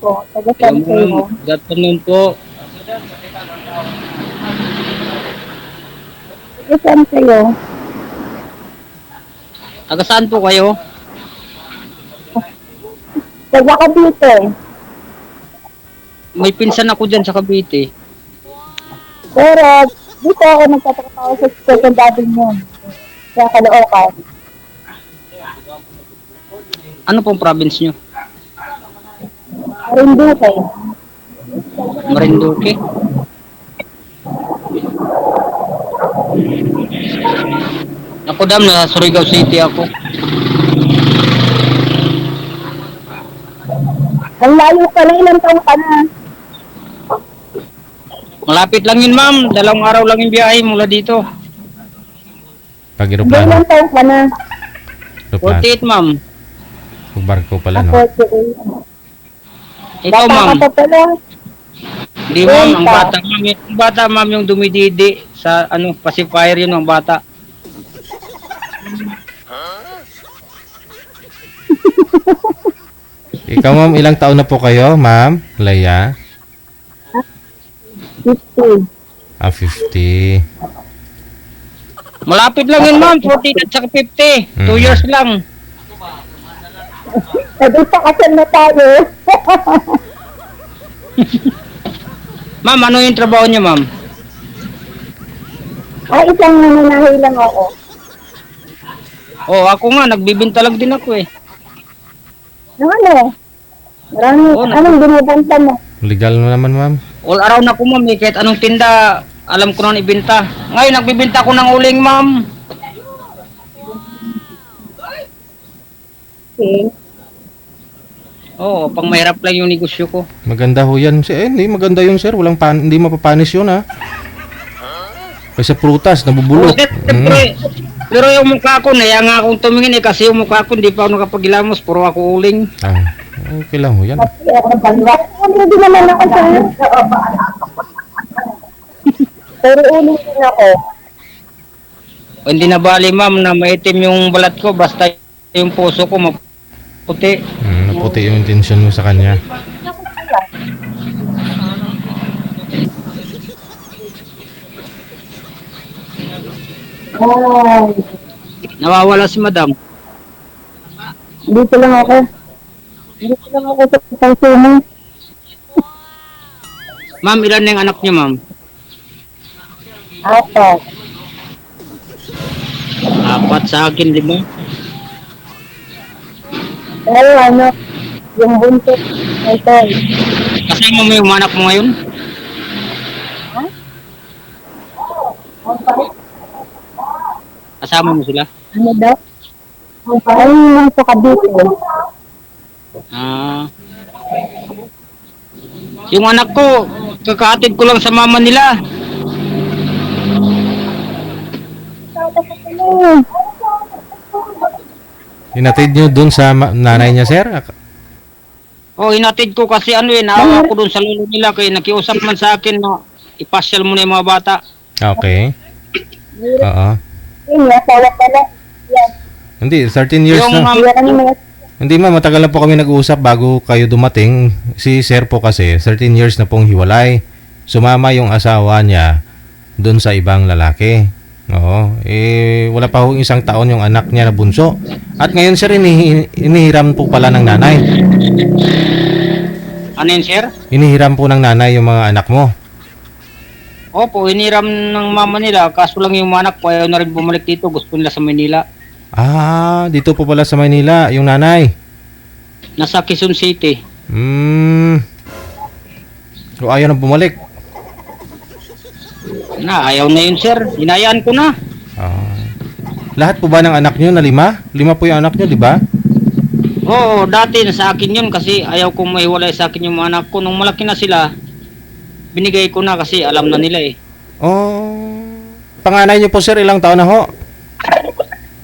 po. Taga Hello saan ma'am, kayo? good afternoon po. Taga saan kayo? Taga saan po kayo? Taga Cavite. May pinsan ako dyan sa Cavite. Pero, dito ako nagtatrabaho sa secondary niyo. Sa Caloocan. Ano pong province nyo? Marinduque. Marinduque? Ako dam, na Surigao City ako. Ang layo pala, ilang taon ka na? Malapit lang yun ma'am, 2 araw lang yung biyahe mula dito. Pag Hindi, aeroplano. ilang taon ka na? Aeroplano. 48 ma'am. Pag barko pala, no? Ako, Ikaw bata ma'am. ka pa pala. Hindi ma'am, ang bata ma'am, yung bata ma'am yung dumididi sa ano, pacifier yun ang bata. Ikaw, ma'am, ilang taon na po kayo, ma'am? Leia? 50. 50. Malapit lang yun ma'am, 48 at saka 50. 2 years lang. Sabi pa kasal na tayo. Ma'am, ano yung trabaho niyo ma'am? Ay, isang nananahi lang ako. Oh, ako nga, nagbibinta lang din ako eh. Ano ano? Marami, Oo, anong binibenta mo? Legal mo naman, ma'am. All around ako ma'am eh, kahit anong tinda, alam ko na ibenta. Ngayon, nagbibinta ako ng uling ma'am. Okay. Oo, pang mahirap lang yung negosyo ko. Maganda ho yan. Hindi maganda yun, sir. Hindi mapapanis yun, ha? Kasi prutas, Oo, nabubulok. siyempre. Pero yung mukha ko, naya nga akong tumingin eh, kasi yung mukha ko, hindi pa ako nakapagilamos, puro ako uling. Okay lang ho yan. Ano din naman ako sa pero ulit din ako. O, hindi na bali ma'am na maitim yung balat ko, basta yung puso ko maputi. Naputi yung intensyon mo sa kanya. Ay, Nawawala si madam. dito lang ako. Dito lang ako sa consumo. Ma'am, ilan na yung anak niyo ma'am? Apat. 4 sa akin, di ba? Pero ano, yung buntot, ito. Kasama mo yung anak mo ngayon? Kasama mo sila? Ano daw? Ay, nasa Cavite. Ah. Yung anak ko, kakaatid ko lang sa mama nila. Hinatid nyo dun sa nanay niya, sir? Oh, hinatid ko kasi ano eh, naawa ko dun sa lolo nila kaya nakiusap man sa akin na ipasyal mo na yung mga bata. Okay. Oo. Yun, asawa pala. Yan. Hindi, 13 years Yung na. Yan ang mga Hindi, ma'am, matagal na po kami nag-uusap bago kayo dumating. Si sir po kasi, 13 years na pong hiwalay. Sumama yung asawa niya dun sa ibang lalaki. Oo. Wala pa ho 1 taon yung anak niya na bunso. At ngayon, sir, inihiram po pala ng nanay. Ano yun, sir? Inihiram po ng nanay yung mga anak mo. Opo, hiniram ng mama nila. Kaso lang yung anak ko ayaw na rin bumalik dito. Gusto nila sa Manila. Dito po pala sa Maynila, yung nanay. Nasa Quezon City. So, ayaw na bumalik. Ayaw na yun, sir. Hinayaan ko na. Lahat po ba ng anak nyo na 5? 5 po yung anak nyo, di ba? Oo, dati sa akin yun kasi ayaw kong mahiwalay sa akin yung mga anak ko. Nung malaki na sila, binigay ko na kasi alam na nila eh. Panganay nyo po, sir, ilang taon na ho?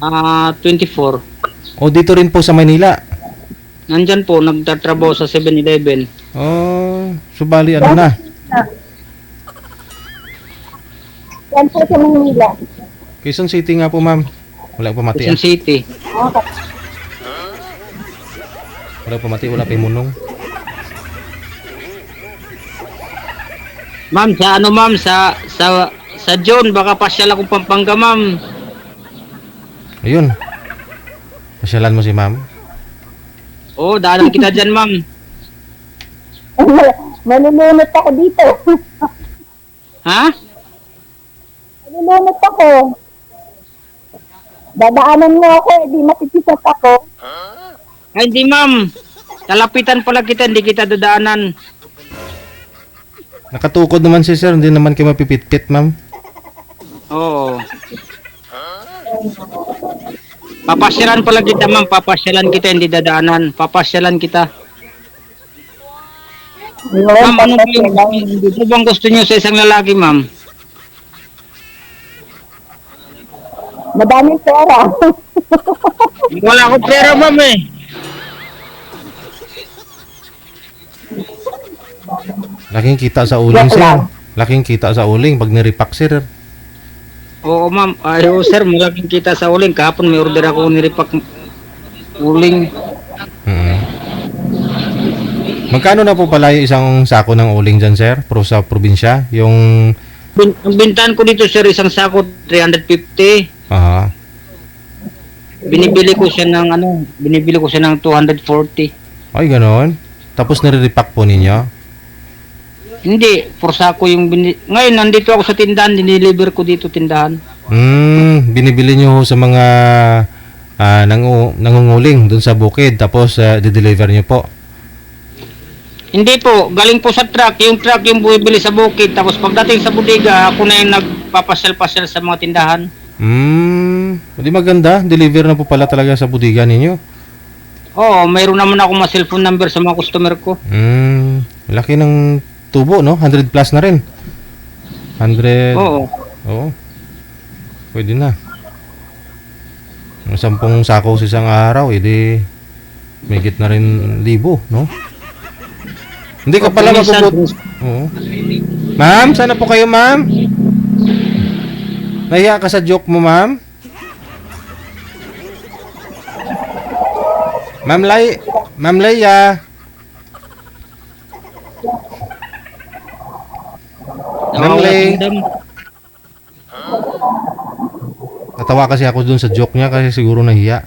24. Dito rin po sa Maynila. Nandyan po, nagtatrabaho sa 7-Eleven. Subali ano na. yan po sa Manila. Quezon City nga po, ma'am. Wala pa mati. Quezon City. Wala pa mati, wala pa munong. Ma'am, sa ano ma'am, sa John, baka pasyal akong Pampanga ma'am. Ayun. Pasyalan mo si ma'am. Oo, daanan kita dyan ma'am. Manununot ako dito. Ha? Manununot ako. Dadaanan mo ako, di matitisat ako. Ay, hindi ma'am. Kalapitan pala kita, hindi kita dadaanan. Nakatukod naman si sir, hindi naman kayo mapipitpit, ma'am. Oo. Papasyalan pala kita ma'am, papasyalan kita, hindi dadaanan. Papasyalan kita. Ngayon, Ma'am, ano papasyalan. bang gusto niyo sa isang lalaki ma'am? Madaming pera. Wala akong pera ma'am eh. Laking kita sa uling, Joke sir. lang. Laking kita sa uling pag nirepack, sir. Oo ma'am, ayo sir, malaking kita sa uling. Kahapon may order ako niripak uling. Mm. Magkano na po pala yung isang sako ng uling dyan, sir? Sa probinsya? Yung... Ang bintahan ko dito sir, isang sako 350. Aha. Binibili ko siya ng binibili ko siya ng 240. Ay, ganoon. Tapos nire-repack po ninyo? Hindi, forsako yung ngayon nandito ako sa tindahan, dinideliver ko dito tindahan. Binibili nyo sa mga nangunguling dun sa bukid, tapos di-deliver nyo po. Hindi po, galing po sa truck, yung bumibili sa bukid, tapos pagdating sa bodega, ako na yung nagpapasyal-pasyal sa mga tindahan. Di maganda. Deliver na po pala talaga sa bodega ninyo. Oo, mayroon naman ako mga cellphone number sa mga customer ko. Laki ng tubo, no? 100 plus na rin. 100. Oo. Oo. Pwede na. Ang 10 sako sa isang araw, edi mahigit na rin 1,000, no? Hindi ka pala Minsan, mabubot. Oo. Ma'am, sana po kayo, ma'am? Nahiya ka sa joke mo, ma'am? Ma'am Leia. Ma'am Lay. Natawa kasi ako dun sa joke niya kasi siguro nahiya.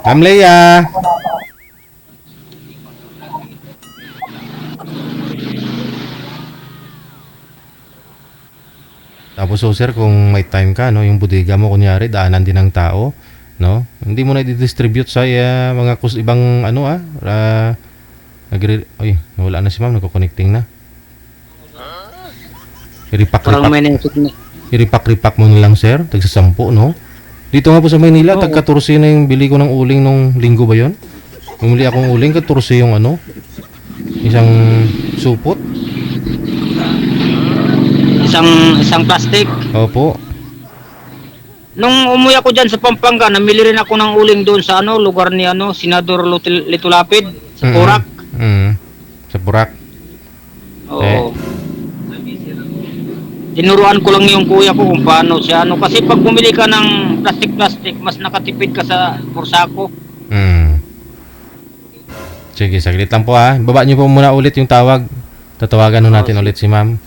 Ma'am Leia. Tapos so sir, kung may time ka, no, yung bodega mo kunyari daanan din ng tao, no? Hindi mo na i-distribute sa mga ibang ay, wala na si ma'am, nagko-connecting na. parang may I-repack na. i-repack mo na lang sir, tagsa 10, no? Dito nga po sa Maynila, Oo. tagka 14 na yung bili ko ng uling nung linggo ba yon? Bumili akong uling, 14 yung isang supot. Isang plastic. Opo. Nung umuwi ako diyan sa Pampanga, namili rin ako ng uling doon sa lugar ni Senador Litulapid sa Porac. Sa Porac. Oo. Tinuruan ko lang yung kuya ko kung paano siya kasi pag bumili ka ng plastic, mas nakatipid ka sa forsako. Sige, saglit lang po ha. Baba niyo po muna ulit yung tawag. Tatawagan nun natin ulit si ma'am.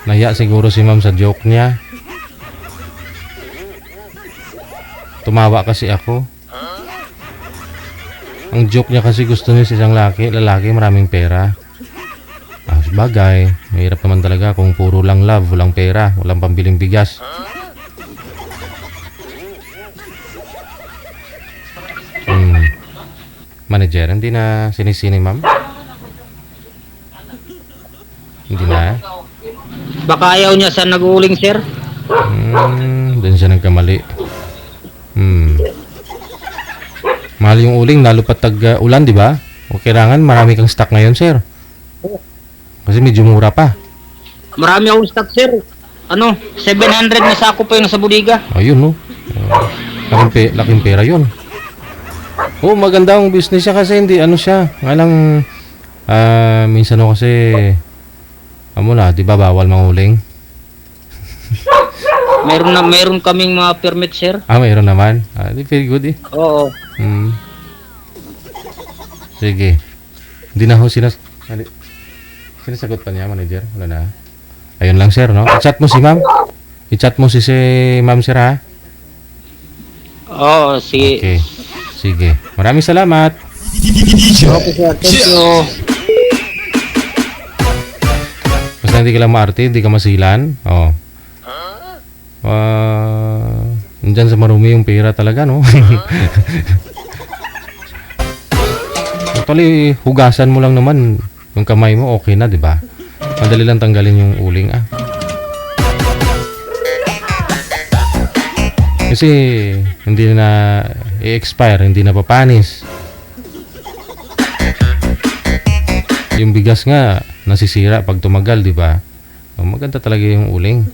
Nahiya siguro si ma'am sa joke niya. Tumawa kasi ako. Ang joke niya kasi gusto niya sa isang lalaki maraming pera. Sabagay, mahirap naman talaga kung puro lang love, walang pera, walang pambiling bigas. Manager, hindi na sinisini ma'am? Hindi na? Baka ayaw niya sa nag-uuling, sir. Doon siya nagkamali. Mahal yung uling, lalo pa tag-ulan, di ba? O kailangan marami kang stock ngayon, sir. Kasi medyo mura pa. Marami akong stock, sir. 700 na sako pa yung nasa bodega. Ayun, no? Laking pera yun. Oh, maganda ang business siya kasi hindi, siya. Nga lang, minsan kasi, di ba bawal manguling? Mayroon kaming mga permit, sir. Mayroon naman. Very good eh. Oo. Sige. Hindi na ho sinasagot pa niya, manager? Wala na. Ayun lang, sir, no? I-chat mo si ma'am. I-chat mo si ma'am, sir, ha? Oo, sige. Okay. Sige. Maraming salamat. Okay, sir. Thank you. Basta hindi ka lang maarte, hindi ka masilan. Oo. Nandyan sa marumi yung pera talaga, no? Actually, hugasan mo lang naman yung kamay mo, okay na, di ba? Madali lang tanggalin yung uling, ah. Kasi hindi na i-expire, hindi na papanis. Yung bigas nga nasisira pag tumagal, di ba? Maganda talaga yung uling.